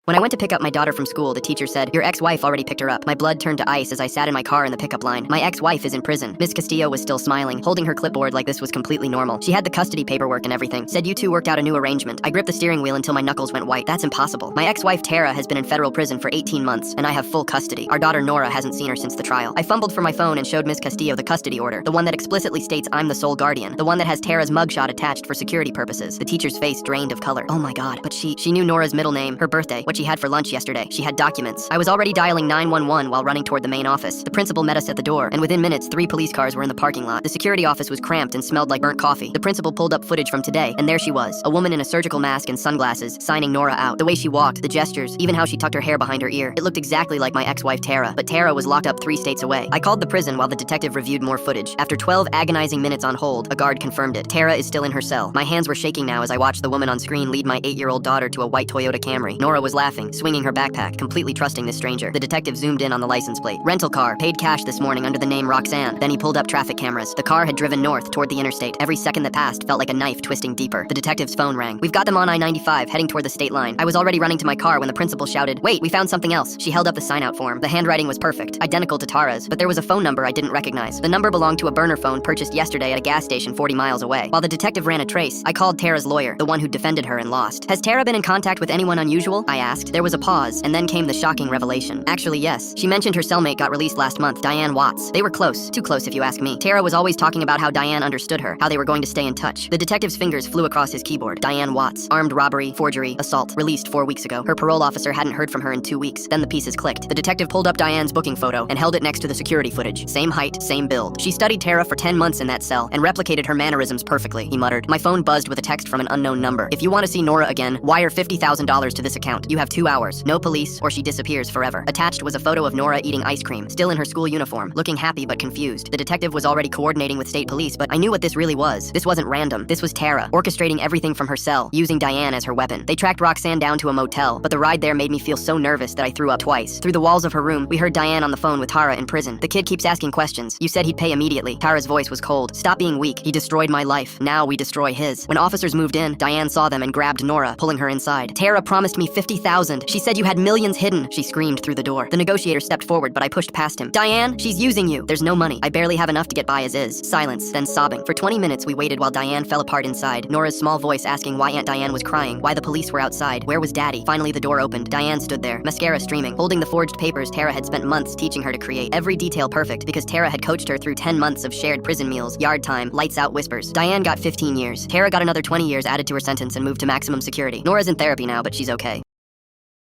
When I went to pick up my daughter from school, the teacher said, "Your ex-wife already picked her up." My blood turned to ice as I sat in my car in the pickup line. My ex-wife is in prison. Miss Castillo was still smiling, holding her clipboard like this was completely normal. She had the custody paperwork and everything. Said you two worked out a new arrangement. I gripped the steering wheel until my knuckles went white. That's impossible. My ex-wife Tara has been in federal prison for 18 months, and I have full custody. Our daughter Nora hasn't seen her since the trial. I fumbled for my phone and showed Miss Castillo the custody order, the one that explicitly states I'm the sole guardian, the one that has Tara's mugshot attached for security purposes. The teacher's face drained of color. Oh my god, but she knew Nora's middle name, her birthday, what she had for lunch yesterday. She had documents. I was already dialing 911 while running toward the main office. The principal met us at the door, and within minutes, 3 police cars were in the parking lot. The security office was cramped and smelled like burnt coffee. The principal pulled up footage from today, and there she was, a woman in a surgical mask and sunglasses, signing Nora out. The way she walked, the gestures, even how she tucked her hair behind her ear. It looked exactly like my ex-wife Tara, but Tara was locked up 3 states away. I called the prison while the detective reviewed more footage. After 12 agonizing minutes on hold, a guard confirmed it. Tara is still in her cell. My hands were shaking now as I watched the woman on screen lead my 8-year-old daughter to a white Toyota Camry. Nora was laughing, swinging her backpack, completely trusting this stranger. The detective zoomed in on the license plate. Rental car, paid cash this morning under the name Roxanne. Then he pulled up traffic cameras. The car had driven north toward the interstate. Every second that passed felt like a knife twisting deeper. The detective's phone rang. "We've got them on I-95, heading toward the state line." I was already running to my car when the principal shouted, "Wait, we found something else." She held up the sign-out form. The handwriting was perfect, identical to Tara's, but there was a phone number I didn't recognize. The number belonged to a burner phone purchased yesterday at a gas station 40 miles away. While the detective ran a trace, I called Tara's lawyer, the one who defended her and lost. "Has Tara been in contact with anyone unusual?" I asked. There was a pause, and then came the shocking revelation. Actually, yes. She mentioned her cellmate got released last month, Diane Watts. They were close. Too close if you ask me. Tara was always talking about how Diane understood her, how they were going to stay in touch. The detective's fingers flew across his keyboard. Diane Watts. Armed robbery, forgery, assault. Released 4 weeks ago. Her parole officer hadn't heard from her in 2 weeks. Then the pieces clicked. The detective pulled up Diane's booking photo and held it next to the security footage. Same height, same build. She studied Tara for 10 months in that cell and replicated her mannerisms perfectly, he muttered. My phone buzzed with a text from an unknown number. "If you want to see Nora again, wire $50,000 to this account. You have 2 hours. No police, or she disappears forever." Attached was a photo of Nora eating ice cream, still in her school uniform, looking happy but confused. The detective was already coordinating with state police, but I knew what this really was. This wasn't random. This was Tara, orchestrating everything from her cell, using Diane as her weapon. They tracked Roxanne down to a motel, but the ride there made me feel so nervous that I threw up twice. Through the walls of her room, we heard Diane on the phone with Tara in prison. "The kid keeps asking questions. You said he'd pay immediately." Tara's voice was cold. "Stop being weak. He destroyed my life. Now we destroy his." When officers moved in, Diane saw them and grabbed Nora, pulling her inside. "Tara promised me 50,000. She said you had millions hidden," she screamed through the door. The negotiator stepped forward, but I pushed past him. "Diane, she's using you. There's no money. I barely have enough to get by as is." Silence, then sobbing. For 20 minutes we waited while Diane fell apart inside. Nora's small voice asking why Aunt Diane was crying, why the police were outside, where was Daddy. Finally the door opened. Diane stood there, mascara streaming, holding the forged papers Tara had spent months teaching her to create. Every detail perfect, because Tara had coached her through 10 months of shared prison meals, yard time, lights out whispers. Diane got 15 years. Tara got another 20 years added to her sentence and moved to maximum security. Nora's in therapy now, but she's okay.